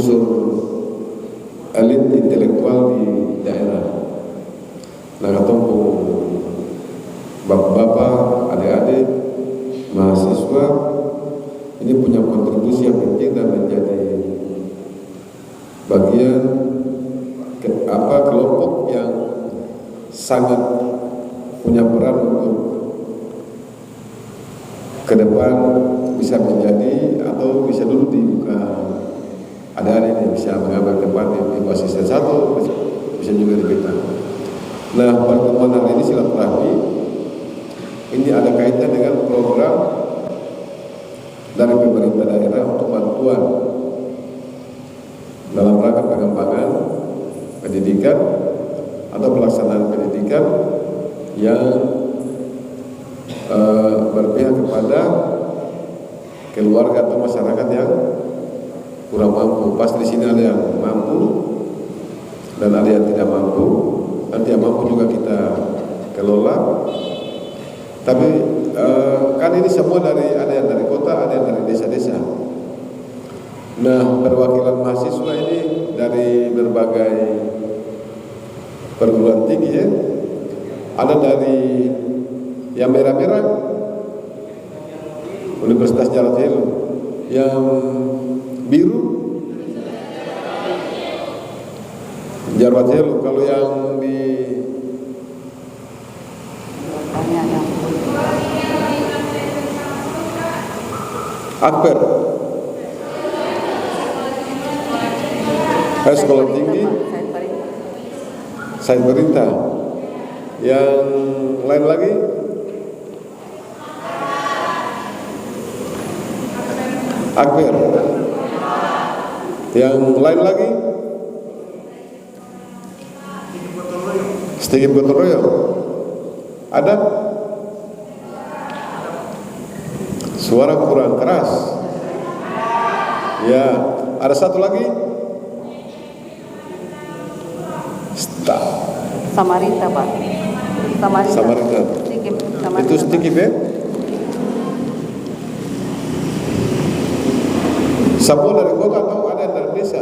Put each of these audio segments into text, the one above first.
unsur elit intelektual di daerah. Nah, ketemu bapak-bapak, adik-adik, mahasiswa ini punya kontribusi yang penting dan menjadi bagian kelompok yang sangat punya peran untuk ke depan bisa menjadi atau bisa dulu di muka adik-adik ini bisa mengambil tempat di posisi satu, bisa juga di kita. Nah, pertemuan hari ini silaturahmi ini ada kaitan dengan program dari pemerintah daerah untuk bantuan dalam rangka pengembangan pendidikan atau pelaksanaan pendidikan yang berpihak kepada keluarga atau masyarakat yang kurang mampu. Pasti di sini ada yang mampu dan ada yang tidak mampu. Nanti yang mampu juga kita kelola. Tapi kan ini semua ada yang dari kota, ada yang dari desa-desa. Nah, perwakilan mahasiswa ini dari berbagai perguruan tinggi ya. Ada dari yang merah-merah Universitas Jarod Helu, yang biru Jarod Helu. Kalau yang di Akper sekolah tinggi Said Perintah. Yang lain lagi Akper. Yang lain lagi sedikit gotong royong. Ada suara kurang keras. Ya, ada satu lagi. Samarinda, Pak. Samarinda. Itu sedikit ya. Semua dari kota atau ada yang dari desa?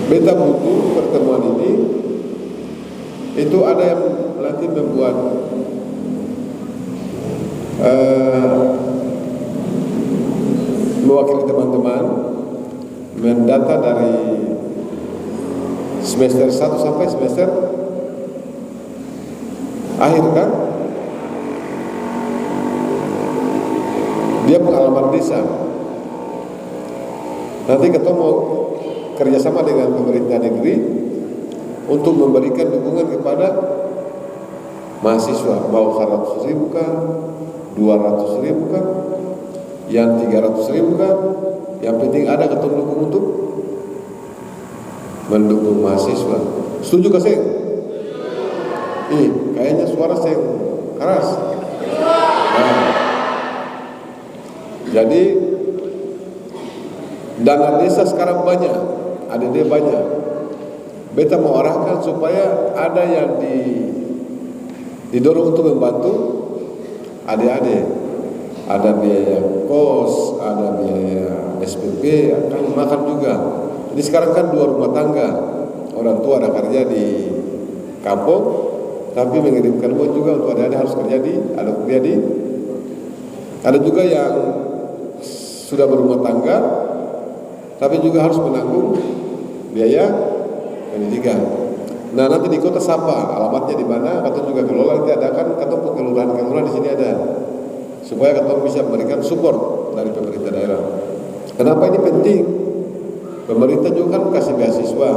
Beta butuh pertemuan ini. Itu ada yang nanti membuat mewakili teman-teman mendata dari semester 1 sampai semester akhir kan. Dia pengalaman desa. Nanti ketemu kerjasama dengan pemerintah negeri untuk memberikan dukungan kepada mahasiswa, mau 100.000 kan, 200.000 kan, yang 300.000 kan, yang penting ada ketemu dukung untuk mendukung mahasiswa. Setuju gak sih? Kayaknya suara saya keras. Nah, jadi dana desa sekarang banyak, ADD banyak. Beta mau arahkan supaya ada yang didorong untuk membantu adik-adik. Ada biaya kos, ada biaya SPP, akan makan juga. Jadi sekarang kan 2 rumah tangga, orang tua ada kerja di kampung, tapi mengirimkan uang juga untuk adik-adik harus kerja di. Ada juga yang sudah berumah tangga, tapi juga harus menanggung biaya pendidikan. Nah, nanti di kota Sapa, alamatnya di mana? Atau juga kelola nanti ada kan, atau kelurahan di sini ada, supaya kita bisa memberikan support dari pemerintah daerah. Kenapa ini penting? Pemerintah juga kan kasih beasiswa,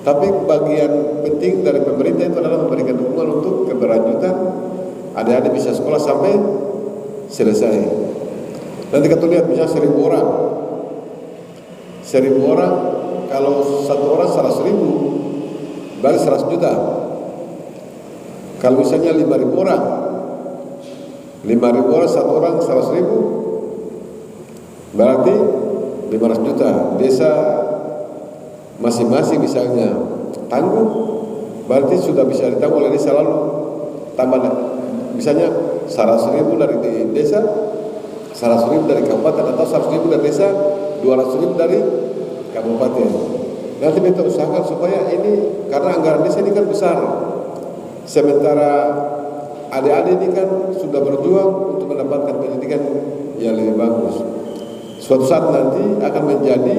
tapi bagian penting dari pemerintah itu adalah memberikan dukungan untuk keberlanjutan adik-adik bisa sekolah sampai selesai. Nanti kita lihat misalnya 1.000 orang, 1.000 orang, kalau satu orang 100.000, berarti 100 juta. Kalau misalnya 5.000 orang, 5.000 orang, satu orang 100.000, berarti 500 juta. Desa masing-masing misalnya tanggung, berarti sudah bisa ditanggung oleh desa, lalu tambah misalnya 100.000 dari desa, 100.000 dari kabupaten atau 100.000 dari desa, 200.000 dari kabupaten. Nanti kita usahakan supaya ini, karena anggaran desa ini kan besar, sementara adik-adik ini kan sudah berjuang untuk mendapatkan pendidikan yang lebih bagus. Suatu saat nanti akan menjadi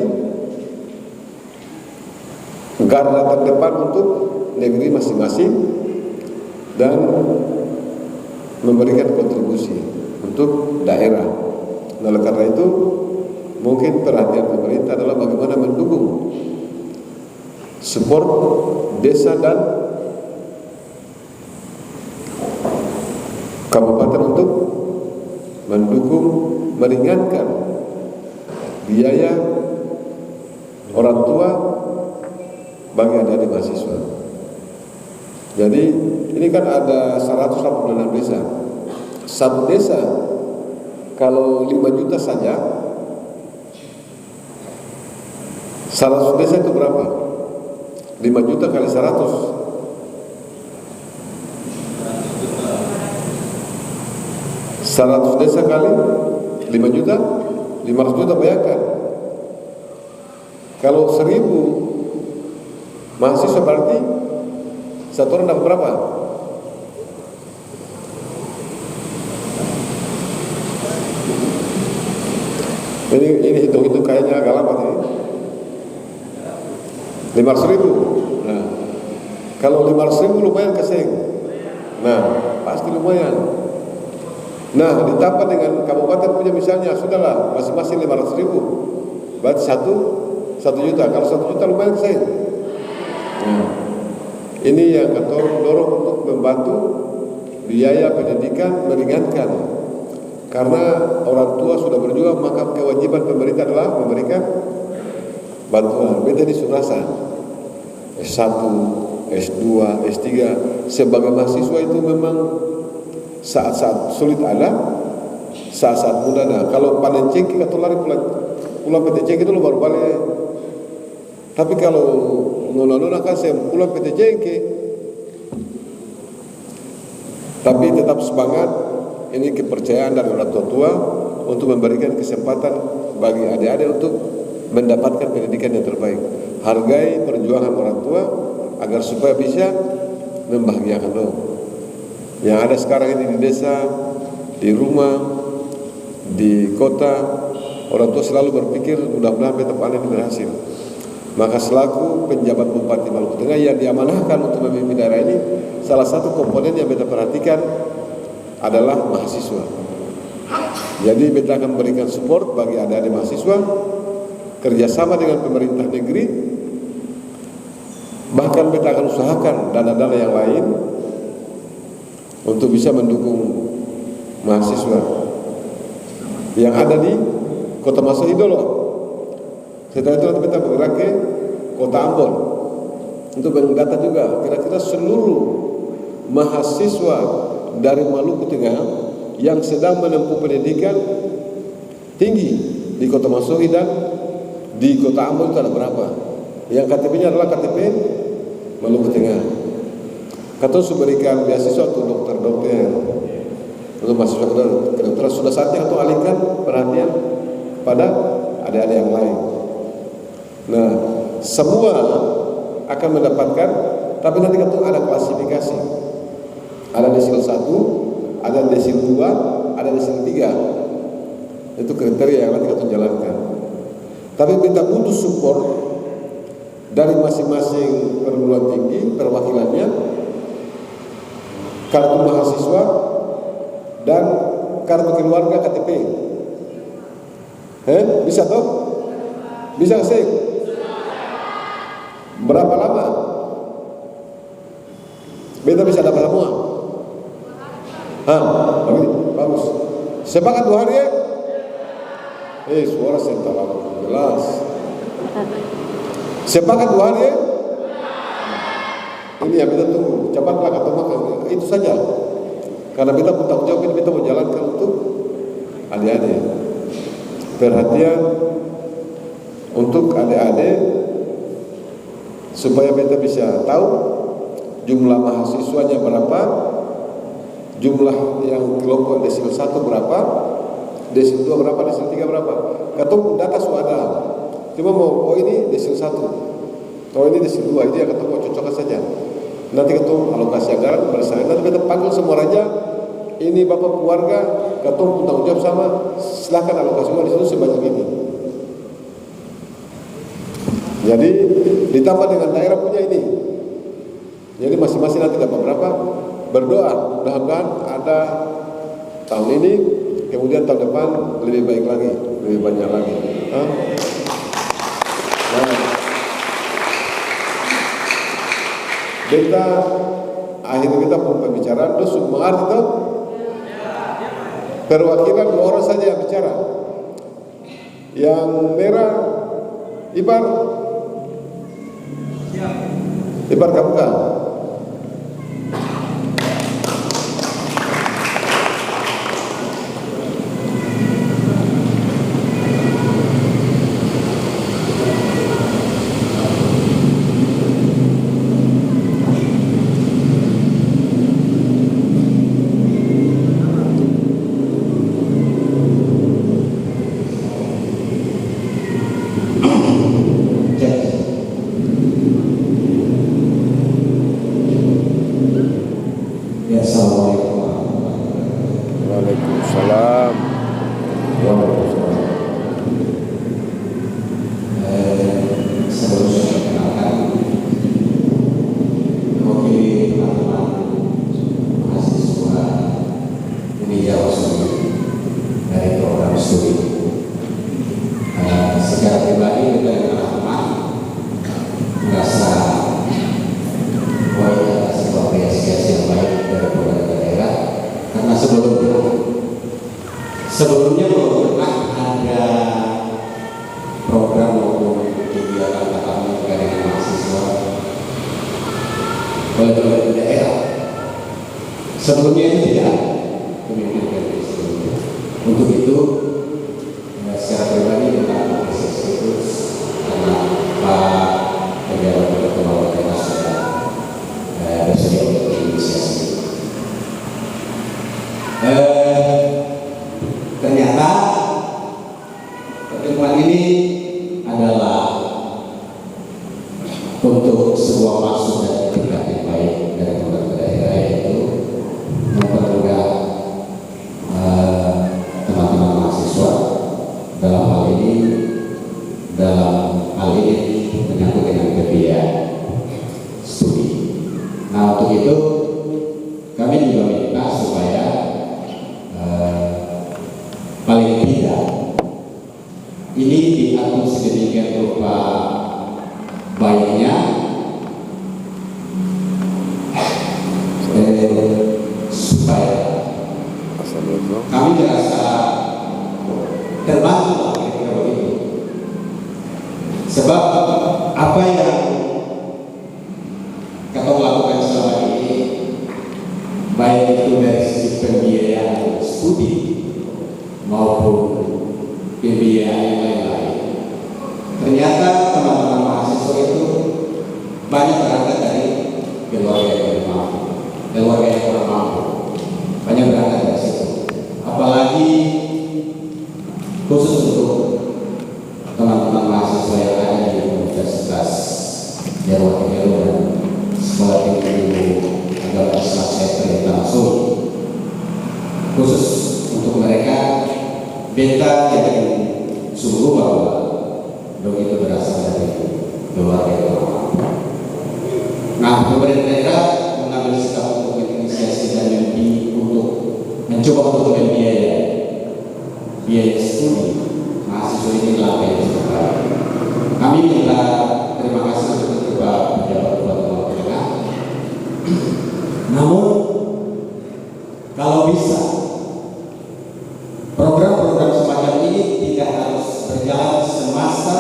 garda terdepan untuk negeri masing-masing dan memberikan kontribusi untuk daerah. Nah, oleh karena itu mungkin perhatian pemerintah adalah bagaimana mendukung support desa dan kabupaten untuk mendukung, meringankan biaya orang tua bagi adik-adik mahasiswa. Jadi ini kan ada 186 desa. Satu desa kalau 5 juta saja, 100 desa itu berapa? 5 juta kali 100, 100 desa kali 5 juta, 500 juta, bayangkan. Kalau 1.000 mahasiswa berarti satu orang dapat berapa? Ini hitung-hitung kayaknya agak lama ini. 500.000. Nah, kalau 500.000 lumayan keseng. Nah, pasti lumayan. Nah, ditambah dengan kabupaten punya misalnya, sudahlah masing-masing 500.000, berarti 1 juta. Kalau 1 juta lumayan keseng. Nah, ini yang kita dorong untuk membantu biaya pendidikan, meringankan. Karena orang tua sudah berjuang, maka kewajiban pemerintah adalah memberikan bantuan. Beta di Surasa S1, S2, S3 sebagai mahasiswa itu memang saat-saat sulit ada, saat-saat mudah ada. Kalau panen cengkeh atau lari pulang PT cengkeh itu lo baru balik. Tapi kalau nona-nona kan saya pulang PT cengkeh, tapi tetap semangat. Ini kepercayaan dari orang tua untuk memberikan kesempatan bagi adik-adik untuk mendapatkan pendidikan yang terbaik. Hargai perjuangan orang tua agar supaya bisa membahagiakan lo. Yang ada sekarang ini di desa, di rumah, di kota, orang tua selalu berpikir mudah-mudahan beta panen berhasil. Maka selaku penjabat Bupati Maluku Tengah yang diamanahkan untuk memimpin daerah ini, salah satu komponen yang beta perhatikan adalah mahasiswa. Jadi beta akan memberikan support bagi adik-adik mahasiswa, kerjasama dengan pemerintah negeri, bahkan beta akan usahakan dana-dana yang lain untuk bisa mendukung mahasiswa yang ada di Kota Masahidolo. Setelah itu nanti beta bergerak ke Kota Ambon untuk mendata juga kira-kira seluruh mahasiswa dari Maluku Tengah yang sedang menempuh pendidikan tinggi di Kota Masohi dan di Kota Ambon itu ada berapa? Yang KTP-nya adalah KTP Maluku Tengah. Kata berikan beasiswa untuk dokter-dokter, untuk mahasiswa kedokteran. Sudah saatnya atau alihkan perhatian pada adik-adik yang lain. Nah, semua akan mendapatkan, tapi nanti ada klasifikasi. Ada desil 1, ada desil 2, ada desil 3. Itu kriteria yang nanti kita jalankan. Tapi kita butuh support dari masing-masing perguruan tinggi, perwakilannya, kartu mahasiswa, dan kartu keluarga KTP. Bisa toh? Bisa sih? Berapa lama? Beta bisa dapat semua. Bagus. Sepakat 2 hari ya? Suara saya terlalu jelas. Sepakat 2 hari ya? Ini yang kita tunggu. Cepatlah kata makan. Itu saja. Karena kita bertanggung jawab ini, kita mau jalankan untuk adik-adik. Perhatian untuk adik-adik supaya kita bisa tahu jumlah mahasiswanya berapa, jumlah yang kelompok desil 1 berapa, desil 2 berapa, desil 3 berapa. Ketemu data sudah ada. Cuma mau ini desil 1, ini desil 2, itu yang ketemu cocokkan saja. Nanti ketemu alokasi anggaran bersama. Nanti kita panggil semua raja. Ini bapak keluarga, ketemu tanggung jawab sama. Silakan alokasi uang di situ sebanyak ini. Jadi ditambah dengan daerah punya ini. Jadi masing-masing nanti dapat berapa? Berdoa mudah-mudahan ada tahun ini, kemudian tahun depan lebih baik lagi, lebih banyak lagi. Nah, kita akhir kita pembicaraan itu semua itu perwakilan 2 orang saja yang bicara. Yang merah Ibar kamu kan? Waalaikumsalam. Secara pribadi kita teman-teman merasa bahwa ini adalah sebuah apresiasi yang baik dari pemerintah daerah, karena sebelumnya belum pernah ada program maupun kegiatan tatap muka dengan mahasiswa oleh pemerintah daerah. Sebelumnya itu tidak pemimpin dari sebelumnya. Untuk itu secara pribadi tentang apresiasi itu karena Pak Pejabat Kepala Daerah sudah bersedia untuk inisiasi. Ternyata pertemuan ini adalah untuk sebuah maksud dan etikat yang baik dari pemerintah daerah, yaitu mempermudah teman-teman mahasiswa dalam hal ini menyangkut dengan kebiayaan studi. Nah, untuk itu kami juga minta supaya paling tidak ini diatur sedemikian rupa baiknya supaya kami merasa terbantu ketika begitu. Sebab apa yang kita lakukan selama ini, baik itu dari sisi pembiayaan studi maupun pembiayaan yang lain-lain, ternyata teman-teman mahasiswa itu banyak berangkat dari keluarga yang kurang mampu, banyak berangkat dari situ. Apalagi khusus untuk teman-teman mahasiswa yang ada di Universitas Jawa Timur dan Sekolah Tinggi Agama Islam Setra langsung, khusus untuk mereka beta yang sungguh bahwa dong itu berasal dari keluarga yang mampu. Nah, pemerintah daerah mengambil sikap untuk menginisiasi dan untuk mencoba untuk membiayai biaya studi mahasiswa ini adalah yang terbaik. Kami minta terima kasih untuk Ketua Pejabat Kepala Daerah. Namun kalau bisa program-program semacam ini tidak harus berjalan semasa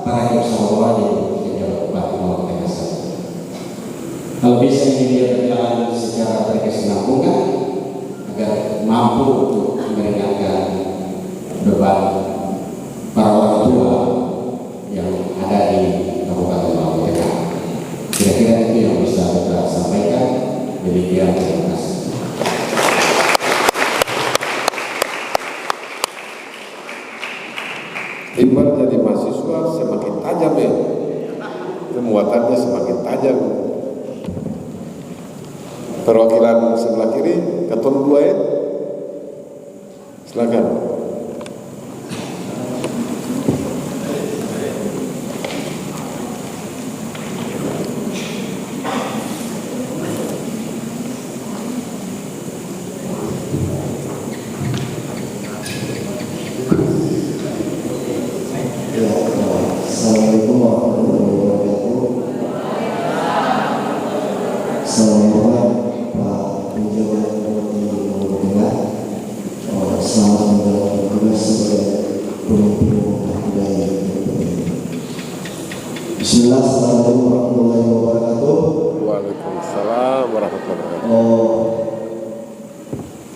para usahawan di Pejabat Kepala Daerah saja. Kalau bisa ini dia berjalan secara berkesinambungan agar mampu untuk meringankan beban para orang tua yang ada di Kabupaten Maluku Tengah. Kira-kira itu yang bisa kita sampaikan. Demikian, terima kasih. Iman jadi mahasiswa semakin tajam ya, kemuatannya semakin tajam. Perwakilan sebelah kiri, keton 2 ya, silakan. Assalamualaikum warahmatullahi wabarakatuh. Selamat Pak Penjabat Bupati Lombok Tengah. Selamat menjalankan tugas sebagai pemimpin umat budaya. Bismillah, Assalamualaikum warahmatullahi wabarakatuh. Waalaikumsalam warahmatullahi wabarakatuh.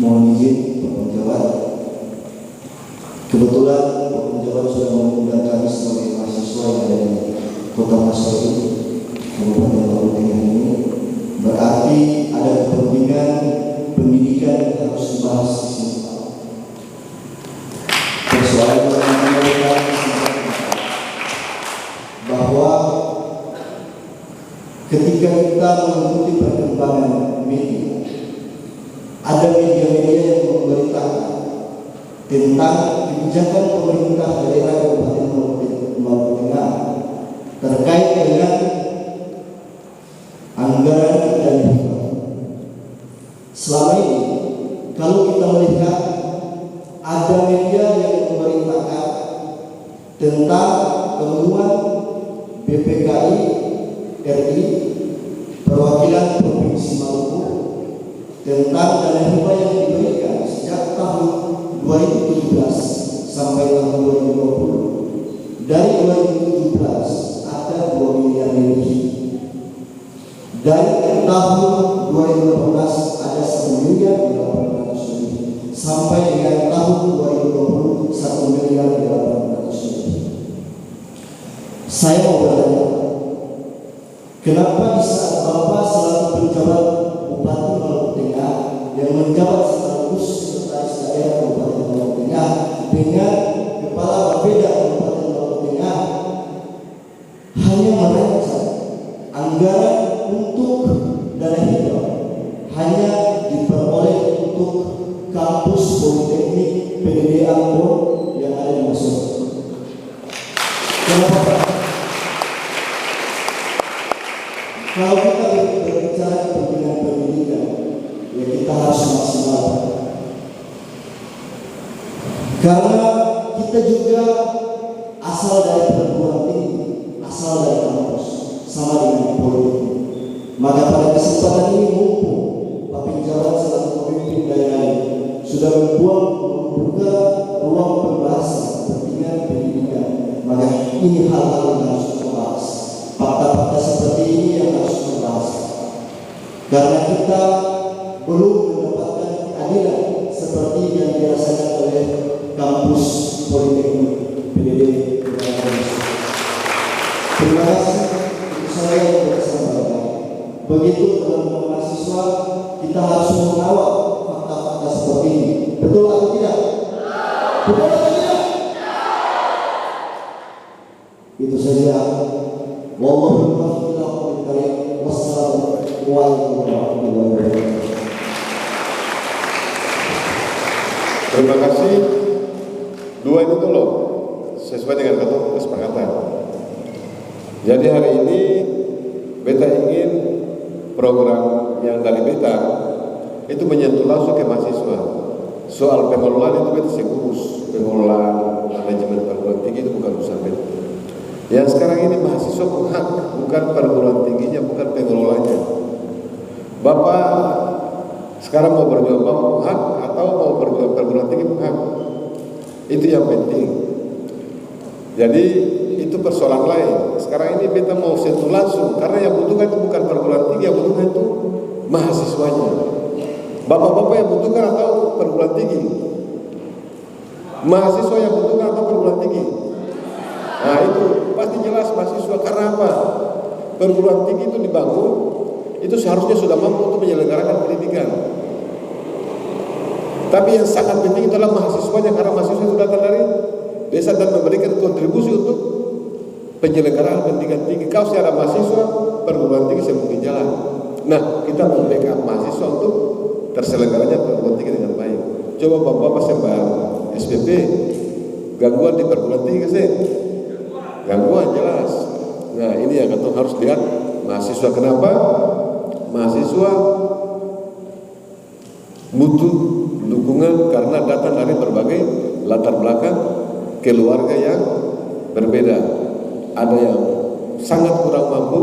Mohon izin Pak Penjabat. Kebetulan Pak Penjabat sudah mengundang kami sebagai mahasiswa yang ada di Kota Masori, Kabupaten Lombok Tengah ini. Berarti ada kepentingan pendidikan yang harus dibahas di sini. Persoalan yang mengenai bahwa ketika kita mengikuti perkembangan media, ada media-media yang memberitakan tentang kebijakan pemerintah daerah Kabupaten Lombok Tengah terkait dengan anggaran dan hibah. Selama ini, kalau kita melihat ada media yang memberitakan tentang temuan BPKI RI perwakilan Provinsi Maluku tentang dana hibah yang diberikan sejak tahun 2017 sampai tahun 2020. Dari 2017 ada 2 miliar lebih. Dari tahun 2018 ada 1 miliar 800 lebih. Sampai dengan tahun 2020 1 miliar 800 lebih. Saya mau bertanya, kenapa di saat Bapak selaku penjabat Bupati Lombok Tengah yang menjabat sekaligus sekretaris daerah Kabupaten Lombok Tengah dengan kepala Bapeda Kabupaten Lombok Tengah hanya merancang anggaran untuk dana hibah hanya diperoleh untuk kampus politeknik PDD Ambon yang ada di Masuk. Kenapa Pak? Kalau kita berbicara kepentingan pendidikan, ya kita harus maksimal. Karena kita juga asal dari perguruan tinggi, asal dari kampus, sama dengan politik. Maka pada kesempatan ini mumpung Pak Penjabat selaku pemimpin daerah ini sudah membuka ruang pembahasan kepentingan pendidikan, maka ini hal-hal yang harus kita bahas. Fakta-fakta seperti ini yang harus kita bahas. Karena kita belum mendapatkan keadilan seperti yang dirasakan oleh kampus politeknik PDD. Terima kasih. Itu saya yang bersama. Begitu teman-teman mahasiswa, kita harus mengawal fakta-fakta seperti ini. Betul atau tidak? Betul atau tidak? Itu saja. Wassalamualaikum warahmatullahi wabarakatuh. Terima kasih. 2 itu dulu sesuai dengan kesepakatan. Jadi hari ini beta ingin program yang dari beta itu menyentuh langsung ke mahasiswa. Soal pengelolaan itu beta urus, pengelolaan manajemen perguruan tinggi itu bukan urusan beta. Yang sekarang ini mahasiswa hak, bukan perguruan tingginya, bukan pengelolanya. Bapak sekarang mau berjuang Bapak hak atau mau berjuang perguruan tinggi hak, itu yang penting. Jadi itu persoalan lain. Sekarang ini kita mau sentuh langsung, karena yang butuhkan itu bukan perguruan tinggi, yang butuhkan itu mahasiswanya. Bapak-bapak yang butuhkan atau perguruan tinggi, mahasiswa yang butuhkan atau perguruan tinggi. Nah itu pasti jelas mahasiswa. Karena apa? Perguruan tinggi itu dibangun, itu seharusnya sudah mampu untuk menyelenggarakan pendidikan. Tapi yang sangat penting adalah mahasiswanya, karena mahasiswa itu datang dari desa dan memberikan penyelenggaraan pendidikan tinggi. Kalau secara mahasiswa perguruan tinggi saya mungkin jalan. Nah, kita membackup mahasiswa untuk terselenggaranya perguruan tinggi dengan baik. Coba bapak-bapak sembar SPP, gangguan di perguruan tinggi kasih, gangguan jelas. Nah, ini yang kita harus lihat mahasiswa. Kenapa? Mahasiswa butuh dukungan karena datang dari berbagai latar belakang keluarga yang berbeda. Ada yang sangat kurang mampu,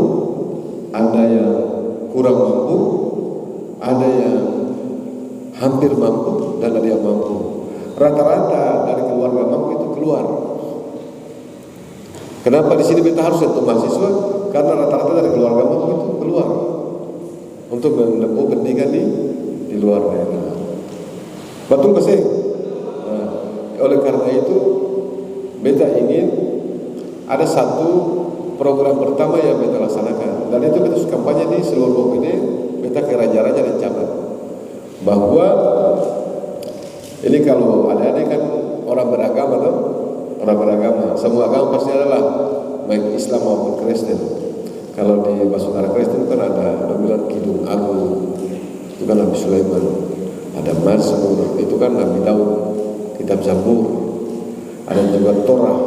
ada yang kurang mampu, ada yang hampir mampu, dan ada yang mampu. Rata-rata dari keluarga mampu itu keluar. Kenapa di sini kita harus untuk mahasiswa? Karena rata-rata dari keluarga mampu itu keluar untuk menempuh pendidikan di luar daerah. Betul kasih. Nah, oleh karena itu, beta ingin ada satu program pertama yang beta laksanakan, dan itu beta kampanye di seluruh ini. Beta ke raja-raja dan camat bahwa ini kalau adik-adik kan orang beragama tuh, orang beragama, semua agama pasti adalah baik Islam maupun Kristen. Kalau di Basudara Kristen kan ada bilang Kidung Agung, itu kan Nabi Sulaiman, ada Mazmur, itu kan Nabi Daud, kitab Zabur, ada juga Torah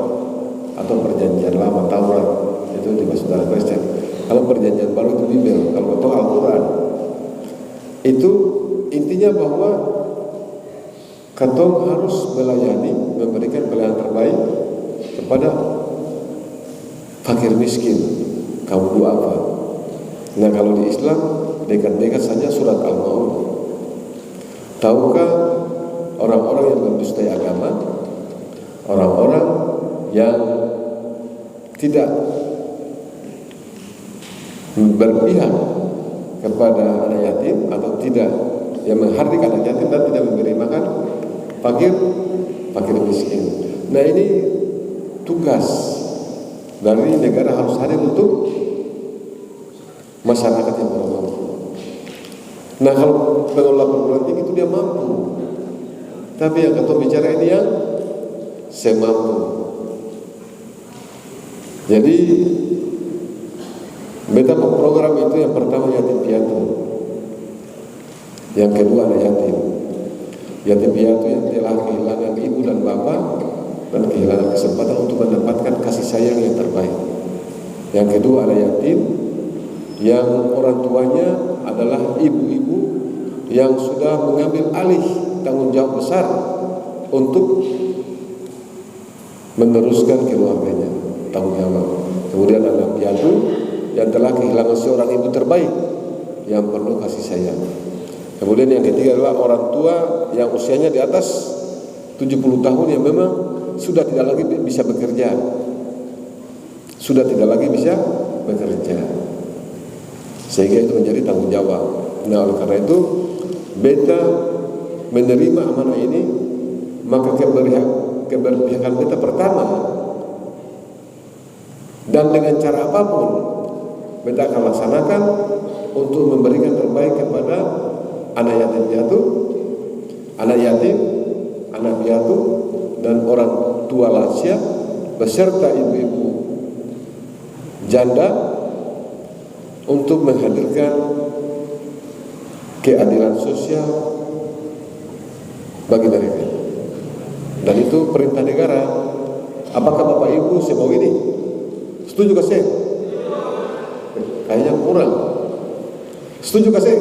atau perjanjian lama Taurat, itu di Basudara Kristen. Kalau perjanjian baru itu Bible, kalau betul Al-Quran. Itu intinya bahwa katong harus melayani, memberikan pelayanan terbaik kepada fakir miskin, kaum duafa. Nah, kalau di Islam dekat-dekat saja surat Al-Maun. Tahukah orang-orang yang mendustai agama, orang-orang yang tidak berpihak kepada anak yatim atau tidak yang menghardik anak yatim dan tidak memberi makan fakir miskin. Nah, ini tugas dari negara harus hadir untuk masyarakat yang kurang mampu. Nah, kalau pengelola perguruan tinggi itu dia mampu, tapi yang kita bicara ini yang semampu. Jadi beta program itu yang pertama yatim piatu, yang kedua anak yatim piatu yang telah kehilangan ibu dan bapak dan kehilangan kesempatan untuk mendapatkan kasih sayang yang terbaik. Yang kedua anak yatim yang orang tuanya adalah ibu-ibu yang sudah mengambil alih tanggung jawab besar untuk meneruskan keluarganya, tanggung jawab. Kemudian anak piatu yang telah kehilangan seorang ibu terbaik yang perlu kasih sayang. Kemudian yang ketiga adalah orang tua yang usianya di atas 70 tahun yang memang sudah tidak lagi bisa bekerja. Sehingga itu menjadi tanggung jawab. Nah, oleh karena itu beta menerima amanah ini, maka keberpihakan beta pertama dan dengan cara apapun beta akan laksanakan untuk memberikan terbaik kepada anak yatim, anak piatu, dan orang tua lansia beserta ibu-ibu janda untuk menghadirkan keadilan sosial bagi mereka. Dan itu perintah negara. Apakah Bapak Ibu semau ini? Setuju gak sih? Kayaknya kurang. Setuju gak sih?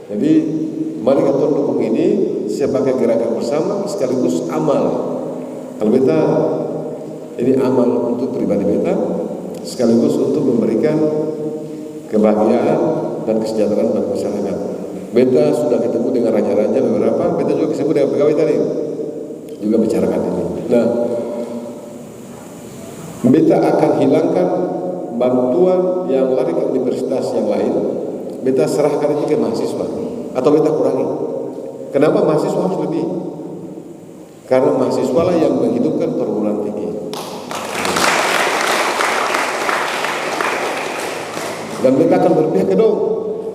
Jadi mari kita dukung ini sebagai gerakan bersama sekaligus amal. Kalau beta ini amal untuk pribadi beta, sekaligus untuk memberikan kebahagiaan dan kesejahteraan bagi masyarakat. Beta sudah ketemu dengan raja-raja beberapa, beta juga ketemu dengan pegawai tadi, juga bicarakan ini. Nah, beta akan hilangkan bantuan yang lari ke universitas yang lain, beta serahkan itu ke mahasiswa, atau beta kurangi. Kenapa mahasiswa harus lebih? Karena mahasiswa lah yang menghidupkan perguruan tinggi. Dan beta akan berpihak kedua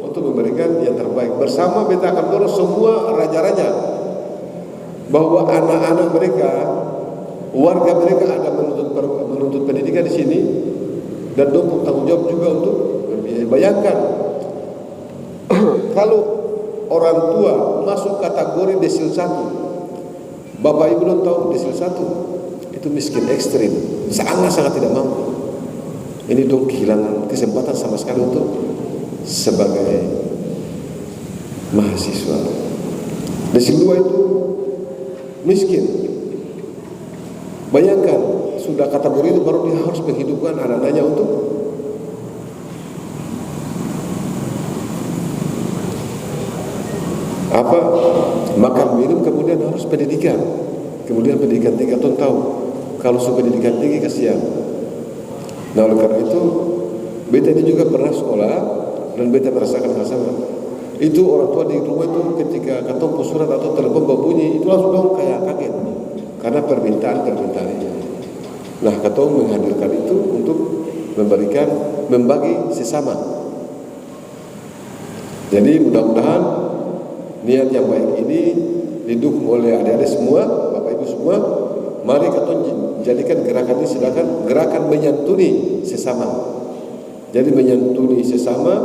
untuk memberikan yang terbaik. Bersama beta akan dorong semua raja-raja bahwa anak-anak mereka, warga mereka ada menuntut menuntut pendidikan di sini dan dong tanggung jawab juga untuk membiayai. Bayangkan kalau orang tua masuk kategori desil 1, bapak ibu belum tahu desil 1, itu miskin ekstrim, sangat tidak mampu. Ini dong kehilangan kesempatan sama sekali untuk sebagai mahasiswa. Desil 2 itu miskin. Bayangkan sudah kategori itu baru dia harus menghidupkan anak-anaknya untuk apa? Makan minum, kemudian harus pendidikan. Kemudian pendidikan tinggi, atau tahu kalau sudah pendidikan tinggi kasihan. Nah oleh karena itu beta ini juga pernah sekolah dan beta merasakan hal sama. Itu orang tua di rumah itu ketika ketemu surat atau telepon berbunyi itu langsung dong kayak kaget karena permintaan ini. Nah ketemu menghadirkan itu untuk membagi sesama. Jadi mudah-mudahan niat yang baik ini didukung oleh adik-adik semua, bapak ibu semua. Mari kita jadikan gerakan ini silakan gerakan menyantuni sesama. Jadi menyantuni sesama,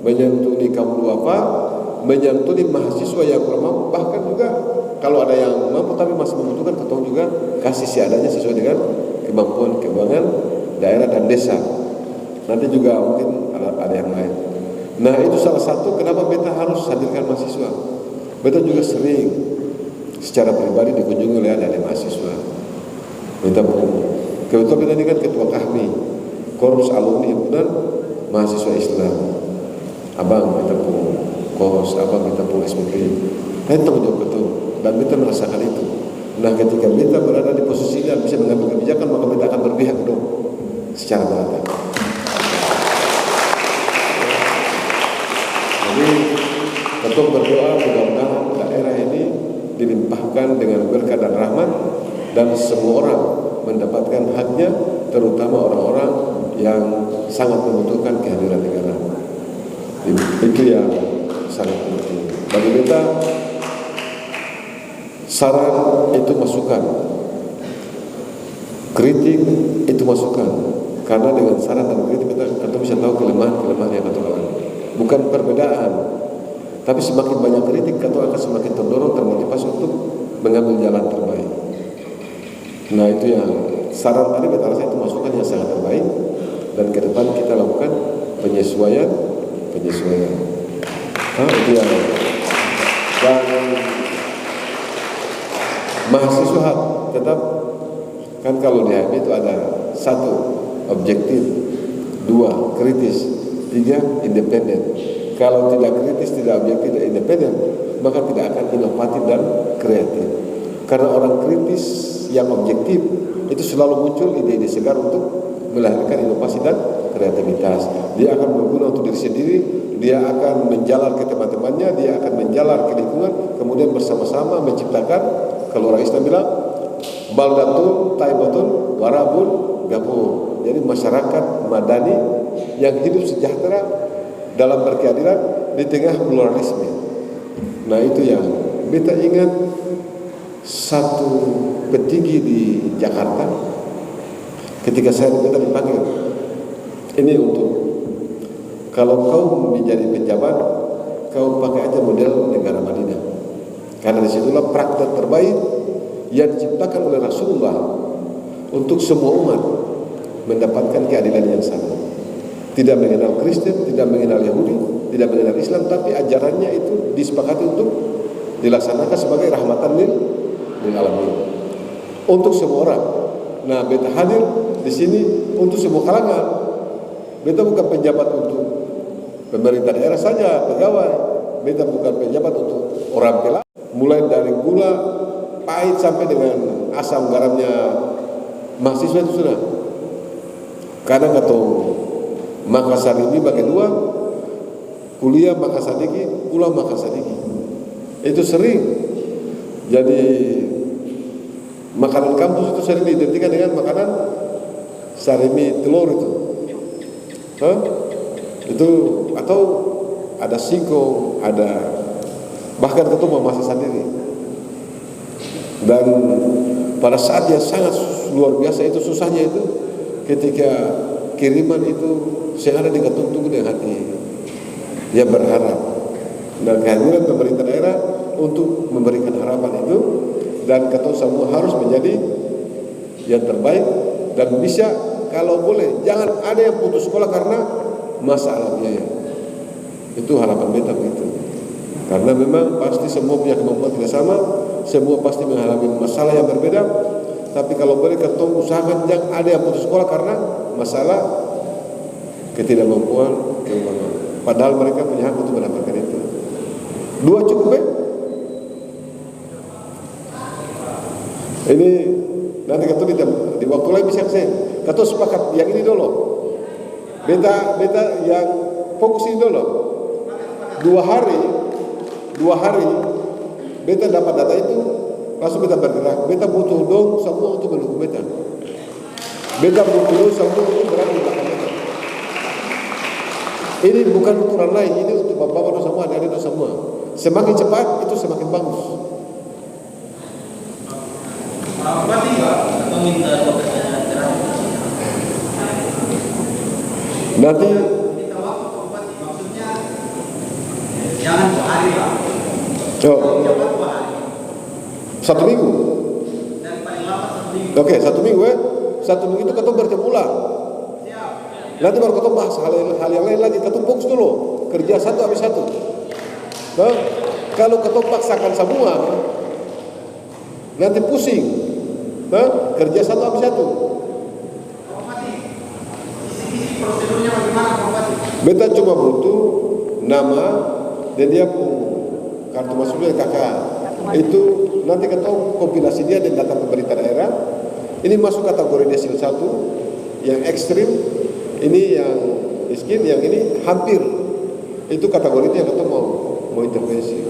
menyantuni kaum duafa, menyantuni mahasiswa yang kurang mampu, bahkan juga kalau ada yang mampu tapi masih membutuhkan, ketemu juga kasih seadanya sesuai dengan kemampuan keuangan daerah dan desa. Nanti juga mungkin ada yang lain. Nah itu salah satu kenapa beta harus hadirkan mahasiswa. Beta juga sering secara pribadi dikunjungi oleh adik-adik mahasiswa. Beta kebetulan beta ini kan ketua KAHMI, Korus Alumni Himpunan Mahasiswa Islam. Abang beta pun kos, abang beta pun SPP. Beta tanggung jawab betul dan beta merasakan itu. Nah ketika beta berada di posisi ini bisa mengambil kebijakan, maka beta akan berpihak dong secara merata. Jadi ketua berdoa mudah-mudahan daerah ini dilimpahkan dengan berkah dan rahmat dan semua orang mendapatkan haknya, terutama orang-orang yang sangat membutuhkan kehadiran negara. Itu yang sangat penting. Bagi kita saran itu masukan, kritik itu masukan, karena dengan saran dan kritik kita bisa tahu kelemahan yang kita lakukan. Bukan perbedaan, tapi semakin banyak kritik kita akan semakin terdorong, termotivasi untuk mengambil jalan terbaik. Nah itu yang saran tadi kita rasa itu masukan yang sangat terbaik, dan ke depan kita lakukan penyesuaian. Nah itu yang dan mahasiswa tetap kan kalau di HMI itu ada 1 objektif, 2 kritis, 3 independen. Kalau tidak kritis, tidak objektif, tidak independen, maka tidak akan inovatif dan kreatif. Karena orang kritis yang objektif itu selalu muncul ide-ide segar untuk melahirkan inovasi dan kreativitas. Dia akan berguna untuk diri sendiri, dia akan menjalar ke teman-temannya, dia akan menjalar ke lingkungan, kemudian bersama-sama menciptakan, kalau orang Islam bilang, baldatun, taibatun, warabun, gabur. Jadi masyarakat madani yang hidup sejahtera dalam berkeadilan di tengah pluralisme. Nah itu yang beta ingat satu petinggi di Jakarta ketika saya dipanggil, ini untuk kalau kau menjadi pejabat, kau pakai aja model negara Madinah, karena disitulah praktek terbaik yang diciptakan oleh Rasulullah untuk semua umat mendapatkan keadilan yang sama. Tidak mengenal Kristen, tidak mengenal Yahudi, tidak mengenal Islam, tapi ajarannya itu disepakati untuk dilaksanakan sebagai rahmatan lil alamin untuk semua orang. Nah, beta hadir di sini untuk semua kalangan. Beta bukan penjabat untuk pemerintah daerah saja, pegawai. Beta bukan penjabat untuk orang pelak, mulai dari gula pahit sampai dengan asam garamnya mahasiswa itu sudah. Kadang atau Makassar ini bagi 2, kuliah Makassar Diki, pulang Makassar Diki. Itu sering. Jadi makanan kampus itu sering diidentikan dengan makanan sarimi telur itu. Itu atau ada singkong, ada bahkan ketemu masak sendiri. Dan pada saat yang sangat luar biasa itu susahnya itu ketika kiriman itu saya ada di Katong tunggu dengan hati. Dia berharap. Nah, kehadiran pemerintah daerah untuk memberikan harapan itu, dan Katong semua harus menjadi yang terbaik dan bisa, kalau boleh jangan ada yang putus sekolah karena masalah biaya. Itu harapan beta begitu. Karena memang pasti semua punya kemampuan tidak sama, semua pasti mengalami masalah yang berbeda. Tapi kalau boleh Katong usahakan jangan ada yang putus sekolah karena masalah ketidakmampuan keuangan. Padahal mereka punya hak untuk mendapatkan itu. 2 cukup ya? Ini nanti Katong di waktu lain bisa saya. Katong sepakat yang ini dulu. Beta yang fokus ini dulu. 2 hari beta dapat data itu, langsung beta bergerak. Beta butuh dong semua untuk mendukung beta. Beta butuh dong semua untuk berada di belakang beta. Ini bukan untuk orang lain, ini untuk bapak-bapak semua, adik-adik semua. Semakin cepat itu semakin bagus. Berarti Pak, atau minta nanti minta waktu Pak, maksudnya jangan 2 hari Pak. Cepat 2 hari. 1 minggu. Dan paling lama 1 minggu. Oke, 1 minggu ya. 1 minggu itu Katong bertemu pulang. Siap. Nanti baru Katong bahas hal yang lain lagi. Katong fokus dulu, kerja satu habis satu. Nah, kalau Katong paksakan semua, nanti pusing. Nah, kerja satu habis satu. Pak Bupati, isi prosedurnya bagaimana Pak Bupati? Beta cuma butuh nama dan dia kartu masuk dari kakak. Itu nanti Katong kompilasi dia dan data pemerintah daerah. Ini masuk kategori desil 1 yang ekstrim, ini yang miskin, yang ini hampir. Itu kategori itu yang Katong mau intervensi.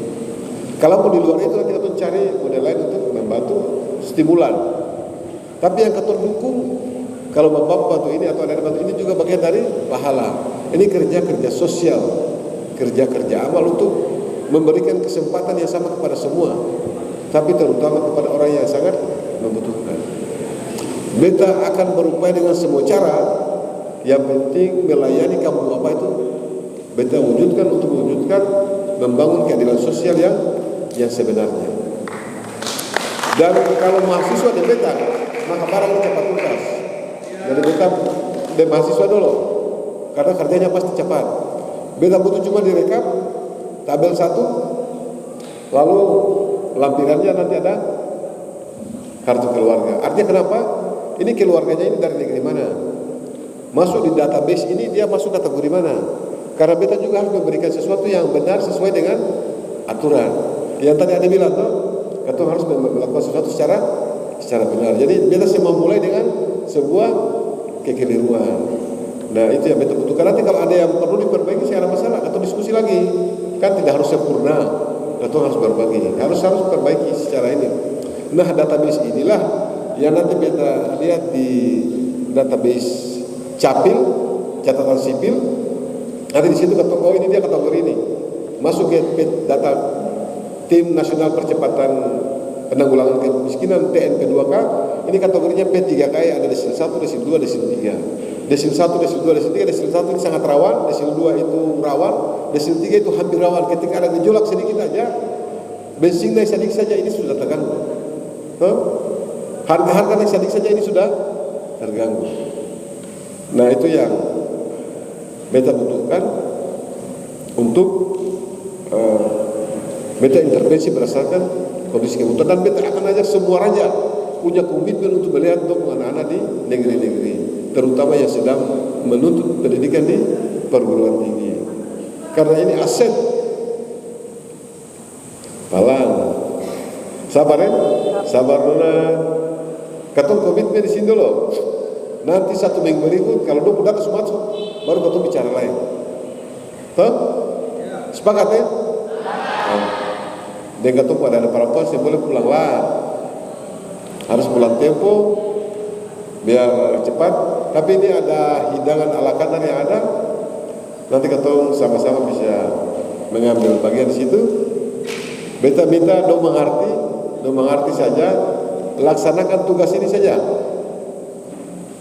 Kalau mau di luar itu nanti Katong cari model lain untuk membantu stimulan. Tapi yang Katong dukung, kalau bapak bantu ini atau ada bantu ini juga bagian dari pahala. Ini kerja sosial, kerja amal untuk memberikan kesempatan yang sama kepada semua, tapi terutama kepada orang yang sangat membutuhkan. Beta akan berupaya dengan semua cara, yang penting melayani kamu apa itu beta wujudkan untuk mewujudkan membangun keadilan sosial yang sebenarnya. Dan kalau mahasiswa di beta, maka barang cepat tuntas. Jadi beta de mahasiswa dulu, karena kerjanya pasti cepat. Beta butuh cuma direkap tabel 1, lalu lampirannya nanti ada kartu keluarga. Artinya kenapa? Ini keluarganya ini dari negeri mana? Masuk di database ini dia masuk kategori mana? Karena beta juga harus memberikan sesuatu yang benar sesuai dengan aturan. Yang tadi ada bilang tuh, Katong harus melakukan sesuatu secara benar. Jadi beta semua mulai dengan sebuah kekeliruan. Nah itu yang beta butuhkan. Nanti kalau ada yang perlu diperbaiki, saya ada masalah, Katong diskusi lagi. Kan tidak harus sempurna, Katong harus berbagi, harus perbaiki secara ini. Nah database inilah yang nanti beta lihat di database Capil, catatan sipil. Nanti di situ Katong, oh ini dia kategori ini, masuk ke data Tim Nasional Percepatan Penanggulangan Kemiskinan TNP2K. Ini kategorinya P3K, ada desil 1, desil 2, desil 3. Desil 1, desil 2, desil 3. Desil 1 ini sangat rawan, desil 2 itu rawan, desil 3 itu hampir rawan. Ketika ada gejolak sedikit aja, bensin naik sedikit saja, ini sudah terganggu. Harga-harga naik sedikit saja, ini sudah terganggu. Nah itu yang beta butuhkan untuk beta intervensi berdasarkan kondisi kebutuhan. Dan beta akan ajak semua raja punya komitmen untuk melihat untuk anak-anak di negeri-negeri, terutama yang sedang menuntut pendidikan di perguruan tinggi. Karena ini aset. Palang. Sabar ya? Sabar Nona. Katong komitmen di sini dulu. Nanti 1 minggu berikut kalau 20 data semua masuk, baru Katong bicara lain. Tuh? Sepakat ya? Dan Katong pada ada perempuan saya boleh pulang lah. Harus pulang tempo biar cepat. Tapi ini ada hidangan ala kanan yang ada. Nanti Katong sama-sama bisa mengambil bagian di situ. Beta minta do mengerti saja, laksanakan tugas ini saja.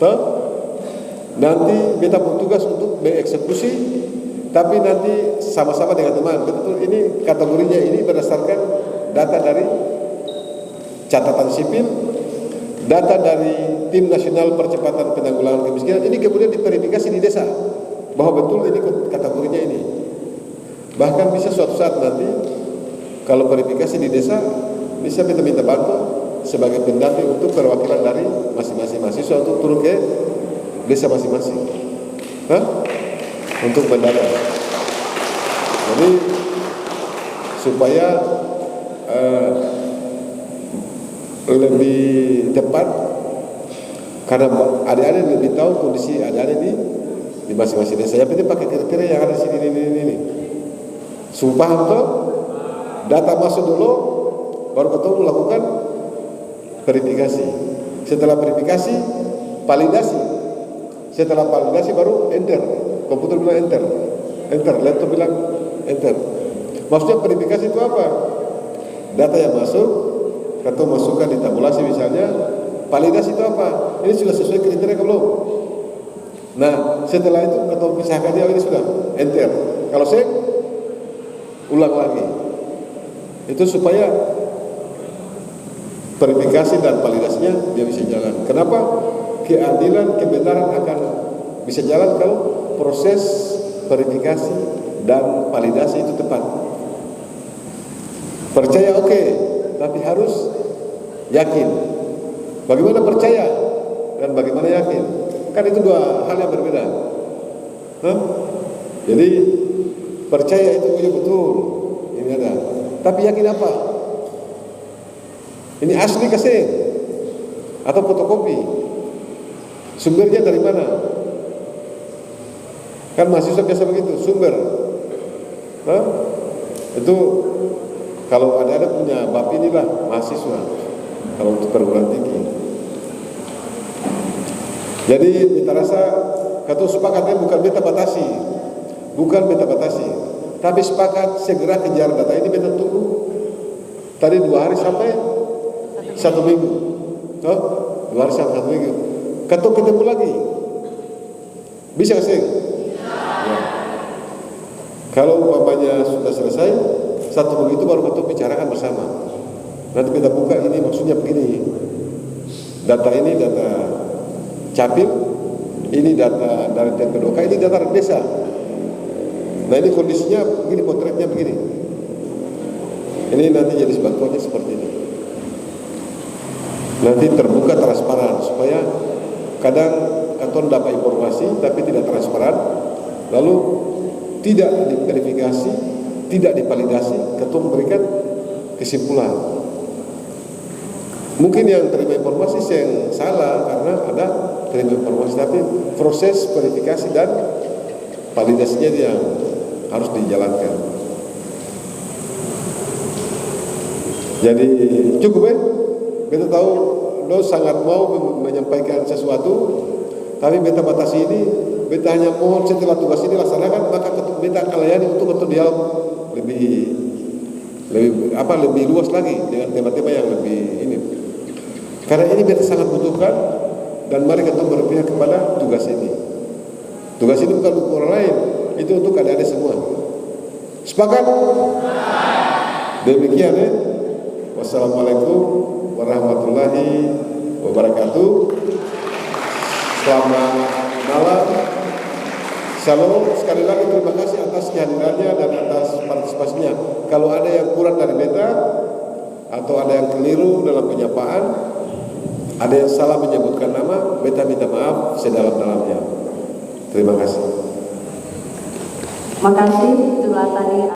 Toh? Nanti beta bertugas untuk mengeksekusi, tapi nanti sama-sama dengan teman. Betul, ini kategorinya ini berdasarkan data dari catatan sipil, data dari Tim Nasional Percepatan Penanggulangan Kemiskinan. Ini kemudian diverifikasi di desa bahwa betul ini kategorinya ini. Bahkan bisa suatu saat nanti kalau verifikasi di desa bisa minta bantu sebagai pendamping untuk perwakilan dari masing-masing mahasiswa untuk turun ke desa masing-masing, untuk mendata. Jadi supaya lebih tepat, karena adik-adik lebih tahu kondisi adik-adik di masing-masing desa. Yang penting pakai kriteria yang ada di sini ini. Sumpah untuk data masuk dulu, baru ketemu lakukan verifikasi. Setelah verifikasi, validasi. Setelah validasi baru enter. Komputer bilang enter, laptop bilang enter. Maksudnya verifikasi itu apa? Data yang masuk, atau masukkan di tabulasi misalnya. Validasi itu apa? Ini sudah sesuai kriteria belum? Nah, setelah itu atau pisahkan dia, ini sudah enter. Kalau saya ulang lagi. Itu supaya verifikasi dan validasinya dia bisa jalan. Kenapa? Keadilan, kebenaran akan bisa jalan kalau proses verifikasi dan validasi itu tepat. Percaya oke, tapi harus yakin. Bagaimana percaya dan bagaimana yakin? Kan itu dua hal yang berbeda. Jadi percaya itu betul, ini ada. Tapi yakin apa? Ini asli kasih atau fotokopi? Sumbernya dari mana? Kan mahasiswa biasa begitu, sumber. Itu kalau ada punya bab inilah mahasiswa. Kalau untuk perguruan tinggi. Jadi kita rasa kata sepakatnya bukan beta batasi, tapi sepakat segera kejar data ini. Beta tunggu tadi 2 hari sampai 1 minggu. 2 hari sampai 1 minggu. Ketuk ketemu lagi. Bisa sih? Ya. Kalau umpamanya sudah selesai 1 minggu itu baru ketuk bicarakan bersama. Nanti kita buka ini maksudnya begini. Data ini data capil, ini data dari TPDOK, ini data dari desa. Nah ini kondisinya begini, potretnya begini. Ini nanti jadi bantuannya seperti ini. Nanti terbuka transparan supaya kadang kantor dapat informasi tapi tidak transparan, lalu tidak diverifikasi, tidak divalidasi, ketua memberikan kesimpulan. Mungkin yang terima informasi yang salah karena ada terima informasi, tapi proses verifikasi dan validasinya yang harus dijalankan. Jadi cukup kita tahu lo sangat mau menyampaikan sesuatu, tapi beta batasi ini, beta hanya mohon setelah tugas ini laksanakan, maka beta akan layani untuk dialog lebih luas lagi dengan tema-tema yang lebih ini. Karena ini beta sangat butuhkan, dan mari kita berpihak kepada tugas ini. Tugas ini bukan untuk orang lain, itu untuk adik-adik semua. Sepakat? Demikian Wassalamualaikum warahmatullahi wabarakatuh. Selamat malam. Shalom. Sekali lagi terima kasih atas kehadirannya dan atas partisipasinya. Kalau ada yang kurang dari beta atau ada yang keliru dalam penyapaan, ada yang salah menyebutkan nama, beta minta maaf sedalam-dalamnya. Terima kasih. Makasih. Itulah tadi